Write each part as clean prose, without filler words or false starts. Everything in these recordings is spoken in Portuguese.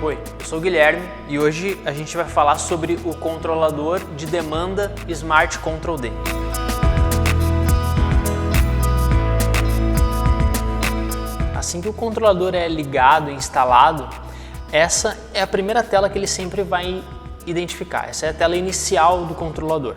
Oi, eu sou o Guilherme e hoje a gente vai falar sobre o controlador de demanda Smart Control D. Assim que o controlador é ligado e instalado, essa é a primeira tela que ele sempre vai identificar. Essa é a tela inicial do controlador.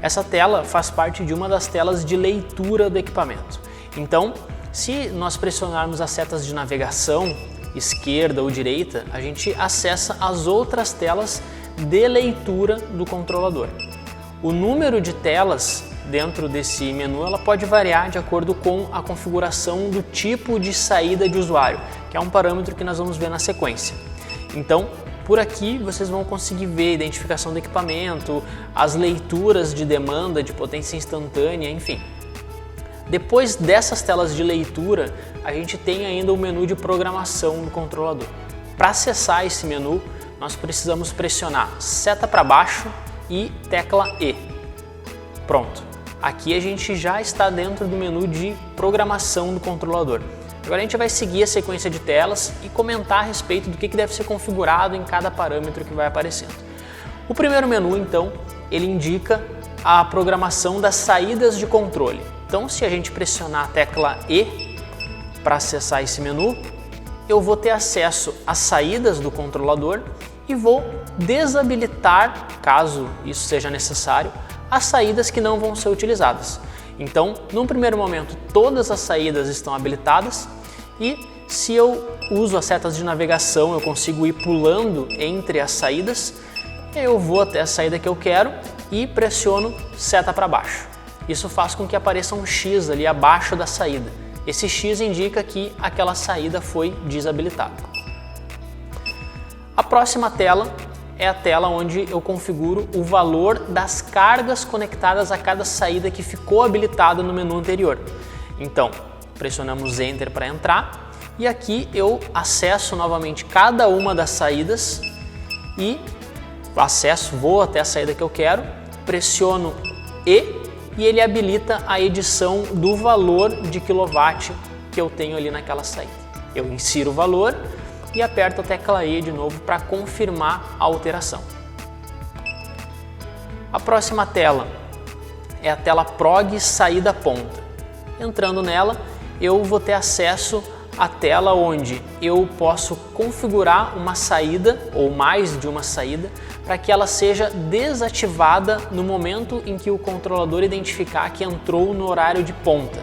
Essa tela faz parte de uma das telas de leitura do equipamento. Então, se nós pressionarmos as setas de navegação, esquerda ou direita, a gente acessa as outras telas de leitura do controlador. O número de telas dentro desse menu ela pode variar de acordo com a configuração do tipo de saída de usuário, que é um parâmetro que nós vamos ver na sequência. Então, por aqui vocês vão conseguir ver a identificação do equipamento, as leituras de demanda, de potência instantânea, enfim. Depois dessas telas de leitura, a gente tem ainda o menu de programação do controlador. Para acessar esse menu, nós precisamos pressionar seta para baixo e tecla E. Pronto. Aqui a gente já está dentro do menu de programação do controlador. Agora a gente vai seguir a sequência de telas e comentar a respeito do que deve ser configurado em cada parâmetro que vai aparecendo. O primeiro menu, então, ele indica a programação das saídas de controle. Então, se a gente pressionar a tecla E para acessar esse menu, eu vou ter acesso às saídas do controlador e vou desabilitar, caso isso seja necessário, as saídas que não vão ser utilizadas. Então, num primeiro momento, todas as saídas estão habilitadas e se eu uso as setas de navegação, eu consigo ir pulando entre as saídas, eu vou até a saída que eu quero e pressiono seta para baixo. Isso faz com que apareça um X ali abaixo da saída. Esse X indica que aquela saída foi desabilitada. A próxima tela é a tela onde eu configuro o valor das cargas conectadas a cada saída que ficou habilitada no menu anterior. Então, pressionamos Enter para entrar e aqui eu acesso novamente cada uma das saídas e vou até a saída que eu quero, pressiono E e ele habilita a edição do valor de quilowatt que eu tenho ali naquela saída. Eu insiro o valor e aperto a tecla E de novo para confirmar a alteração. A próxima tela é a tela Prog Saída Ponta. Entrando nela, eu vou ter acesso à tela onde eu posso configurar uma saída ou mais de uma saída para que ela seja desativada no momento em que o controlador identificar que entrou no horário de ponta.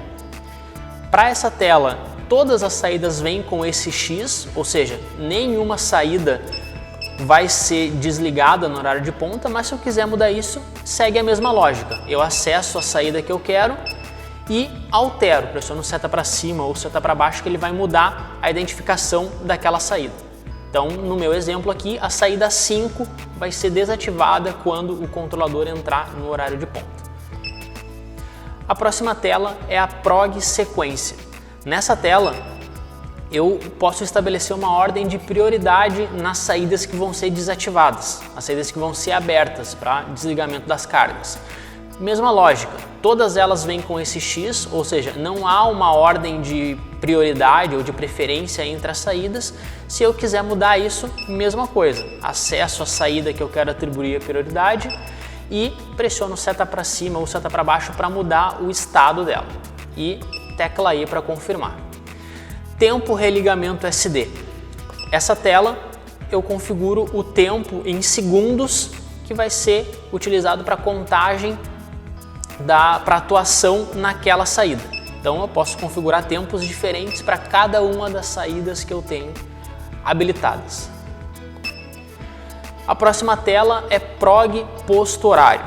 Para essa tela, todas as saídas vêm com esse X, ou seja, nenhuma saída vai ser desligada no horário de ponta, mas se eu quiser mudar isso, segue a mesma lógica. Eu acesso a saída que eu quero e altero, pressiono seta para cima ou seta para baixo que ele vai mudar a identificação daquela saída. Então, no meu exemplo aqui, a saída 5 vai ser desativada quando o controlador entrar no horário de ponta. A próxima tela é a Prog Sequência. Nessa tela, eu posso estabelecer uma ordem de prioridade nas saídas que vão ser desativadas, as saídas que vão ser abertas para desligamento das cargas. Mesma lógica, todas elas vêm com esse X, ou seja, não há uma ordem de prioridade ou de preferência entre as saídas. Se eu quiser mudar isso, mesma coisa, acesso a saída que eu quero atribuir a prioridade e pressiono seta para cima ou seta para baixo para mudar o estado dela e tecla E para confirmar. Tempo religamento SD. Essa tela eu configuro o tempo em segundos que vai ser utilizado para contagem para atuação naquela saída. Então eu posso configurar tempos diferentes para cada uma das saídas que eu tenho habilitadas. A próxima tela é Prog Posto Horário.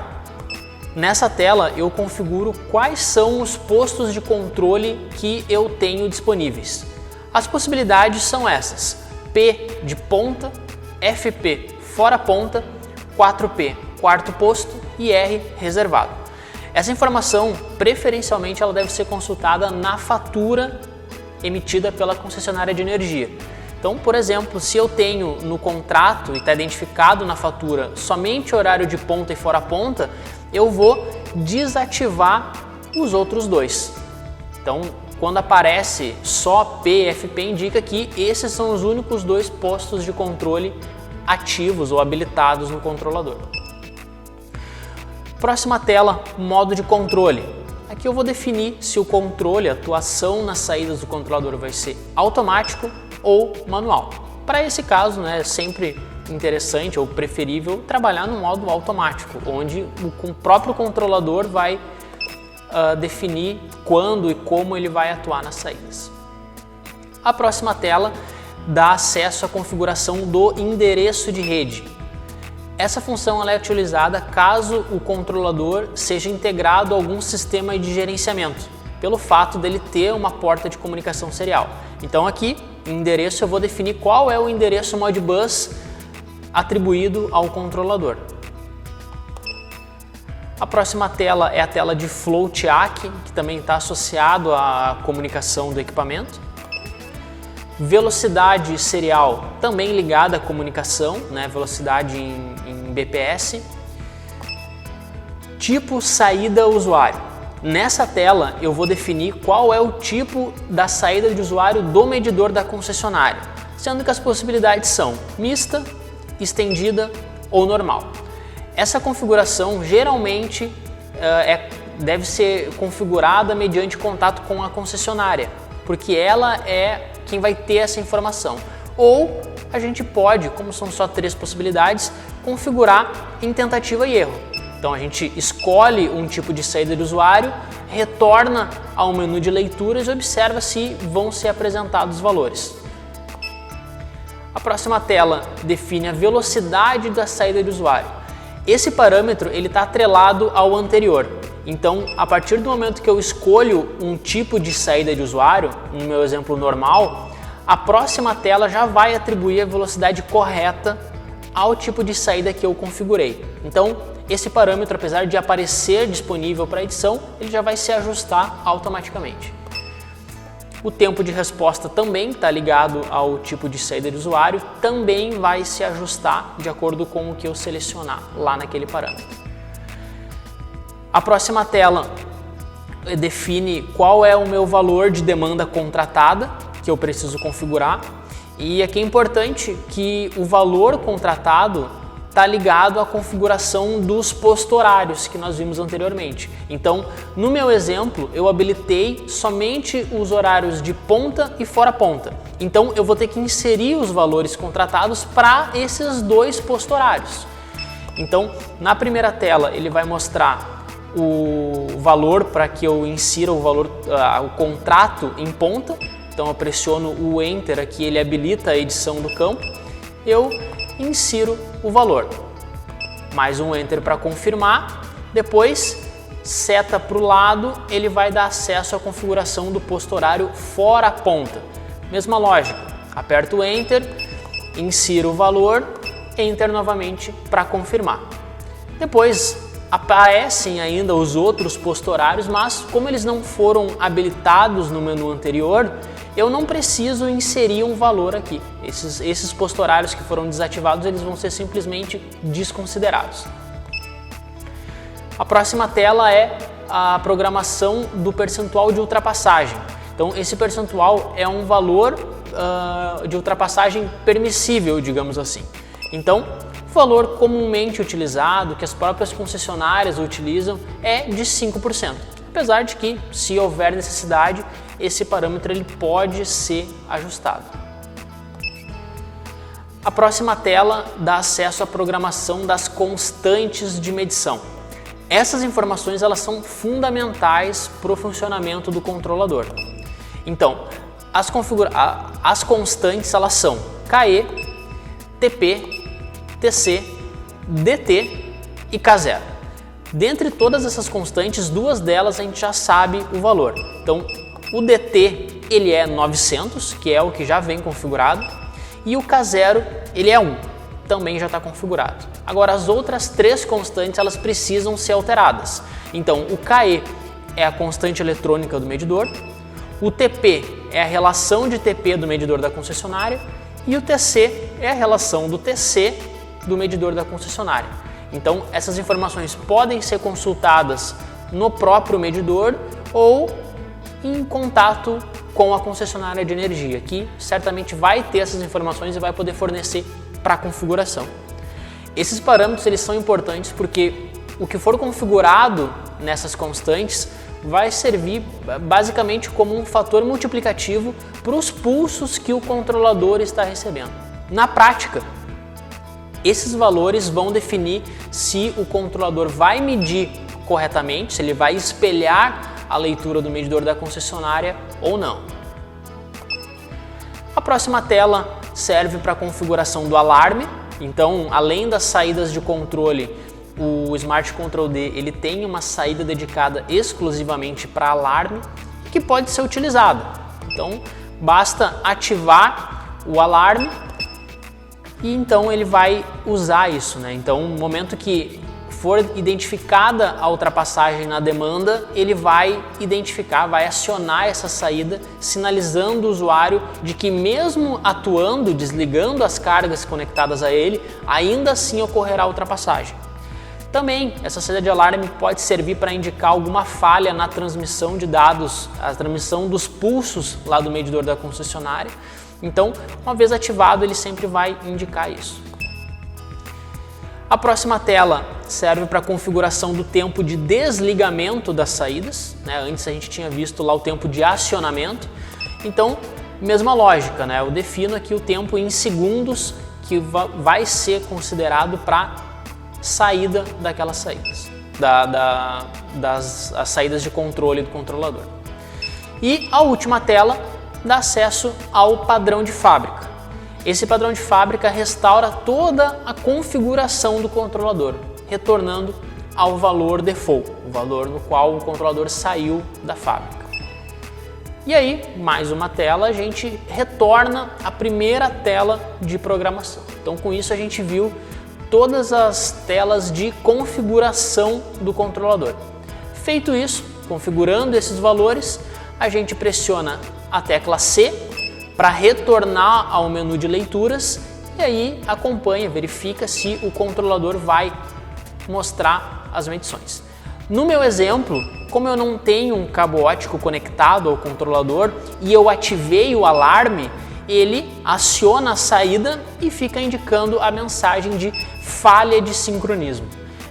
Nessa tela eu configuro quais são os postos de controle que eu tenho disponíveis. As possibilidades são essas: P de ponta, FP fora ponta, 4P quarto posto e R reservado. Essa informação, preferencialmente, ela deve ser consultada na fatura emitida pela concessionária de energia. Então, por exemplo, se eu tenho no contrato e está identificado na fatura somente horário de ponta e fora ponta, eu vou desativar os outros dois. Então, quando aparece só PFP, indica que esses são os únicos 2 postos de controle ativos ou habilitados no controlador. Próxima tela, modo de controle. Aqui eu vou definir se o controle, a atuação nas saídas do controlador vai ser automático ou manual. Para esse caso, é sempre interessante ou preferível trabalhar no modo automático, onde o próprio controlador vai definir quando e como ele vai atuar nas saídas. A próxima tela dá acesso à configuração do endereço de rede. Essa função ela é utilizada caso o controlador seja integrado a algum sistema de gerenciamento, pelo fato dele ter uma porta de comunicação serial. Então aqui, em endereço, eu vou definir qual é o endereço Modbus atribuído ao controlador. A próxima tela é a tela de Float-AC, que também está associado à comunicação do equipamento. Velocidade serial, também ligada à comunicação, velocidade em BPS. Tipo saída usuário. Nessa tela eu vou definir qual é o tipo da saída de usuário do medidor da concessionária, sendo que as possibilidades são mista, estendida ou normal. Essa configuração geralmente deve ser configurada mediante contato com a concessionária, porque ela é quem vai ter essa informação. Ou a gente pode, como são só 3 possibilidades, configurar em tentativa e erro. Então a gente escolhe um tipo de saída de usuário, retorna ao menu de leituras e observa se vão ser apresentados os valores. A próxima tela define a velocidade da saída de usuário. Esse parâmetro ele está atrelado ao anterior. Então, a partir do momento que eu escolho um tipo de saída de usuário, no meu exemplo normal, a próxima tela já vai atribuir a velocidade correta ao tipo de saída que eu configurei. Então, esse parâmetro, apesar de aparecer disponível para edição, ele já vai se ajustar automaticamente. O tempo de resposta também está ligado ao tipo de saída de usuário, também vai se ajustar de acordo com o que eu selecionar lá naquele parâmetro. A próxima tela define qual é o meu valor de demanda contratada que eu preciso configurar, e aqui é importante que o valor contratado está ligado à configuração dos posto horários que nós vimos anteriormente. Então, no meu exemplo, eu habilitei somente os horários de ponta e fora ponta. Então, eu vou ter que inserir os valores contratados para esses 2 posto horários. Então, na primeira tela, ele vai mostrar o valor para que eu insira o contrato em ponta. Então, eu pressiono o Enter aqui, ele habilita a edição do campo. Eu insiro o valor, mais um Enter para confirmar, depois seta para o lado, ele vai dar acesso à configuração do posto horário fora ponta. Mesma lógica, aperto o Enter, insiro o valor, Enter novamente para confirmar. Depois aparecem ainda os outros posto horários, mas como eles não foram habilitados no menu anterior, eu não preciso inserir um valor aqui. Esses posto horários que foram desativados, eles vão ser simplesmente desconsiderados. A próxima tela é a programação do percentual de ultrapassagem. Então, esse percentual é um valor de ultrapassagem permissível, digamos assim. Então, o valor comumente utilizado, que as próprias concessionárias utilizam, é de 5%. Apesar de que, se houver necessidade, esse parâmetro ele pode ser ajustado. A próxima tela dá acesso à programação das constantes de medição. Essas informações elas são fundamentais para o funcionamento do controlador. Então, as constantes elas são KE, TP, TC, DT e K0. Dentre todas essas constantes, 2 delas a gente já sabe o valor. Então, o DT ele é 900, que é o que já vem configurado, e o K0 ele é 1, também já está configurado. Agora, as outras 3 constantes elas precisam ser alteradas. Então, o KE é a constante eletrônica do medidor, o TP é a relação de TP do medidor da concessionária e o TC é a relação do TC do medidor da concessionária. Então, essas informações podem ser consultadas no próprio medidor ou em contato com a concessionária de energia, que certamente vai ter essas informações e vai poder fornecer para a configuração. Esses parâmetros eles são importantes porque o que for configurado nessas constantes vai servir basicamente como um fator multiplicativo para os pulsos que o controlador está recebendo. Na prática, esses valores vão definir se o controlador vai medir corretamente, se ele vai espelhar a leitura do medidor da concessionária ou não. A próxima tela serve para a configuração do alarme. Então, além das saídas de controle, o Smart Control D ele tem uma saída dedicada exclusivamente para alarme que pode ser utilizada. Então, basta ativar o alarme e então ele vai usar isso, né? Então, no momento que for identificada a ultrapassagem na demanda, ele vai identificar, vai acionar essa saída, sinalizando o usuário de que mesmo atuando, desligando as cargas conectadas a ele, ainda assim ocorrerá a ultrapassagem. Também, essa saída de alarme pode servir para indicar alguma falha na transmissão de dados, a transmissão dos pulsos lá do medidor da concessionária. Então, uma vez ativado, ele sempre vai indicar isso. A próxima tela serve para a configuração do tempo de desligamento das saídas, né? Antes a gente tinha visto lá o tempo de acionamento. Então, mesma lógica, né? Eu defino aqui o tempo em segundos que vai ser considerado para saída daquelas saídas, das saídas de controle do controlador. E a última tela dá acesso ao padrão de fábrica. Esse padrão de fábrica restaura toda a configuração do controlador, retornando ao valor default, o valor no qual o controlador saiu da fábrica. E aí, mais uma tela, a gente retorna à primeira tela de programação. Então, com isso a gente viu todas as telas de configuração do controlador. Feito isso, configurando esses valores, a gente pressiona a tecla C para retornar ao menu de leituras e aí acompanha, verifica se o controlador vai mostrar as medições. No meu exemplo, como eu não tenho um cabo óptico conectado ao controlador e eu ativei o alarme, ele aciona a saída e fica indicando a mensagem de falha de sincronismo.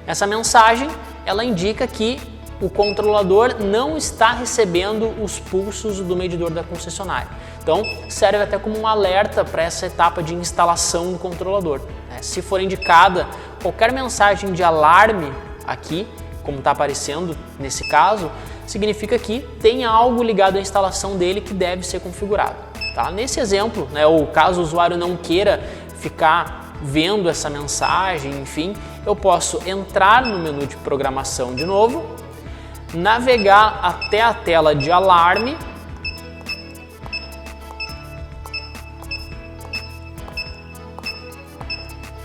Essa mensagem ela indica que o controlador não está recebendo os pulsos do medidor da concessionária. Então, serve até como um alerta para essa etapa de instalação do controlador. Se for indicada qualquer mensagem de alarme aqui, como está aparecendo nesse caso, significa que tem algo ligado à instalação dele que deve ser configurado. Tá? Nesse exemplo, ou caso o usuário não queira ficar vendo essa mensagem, enfim, eu posso entrar no menu de programação de novo, navegar até a tela de alarme,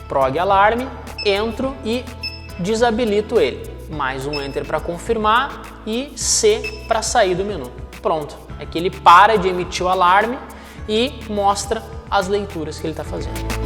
prog alarme, entro e desabilito ele. Mais um Enter para confirmar e C para sair do menu. Pronto, é que ele para de emitir o alarme e mostra as leituras que ele está fazendo.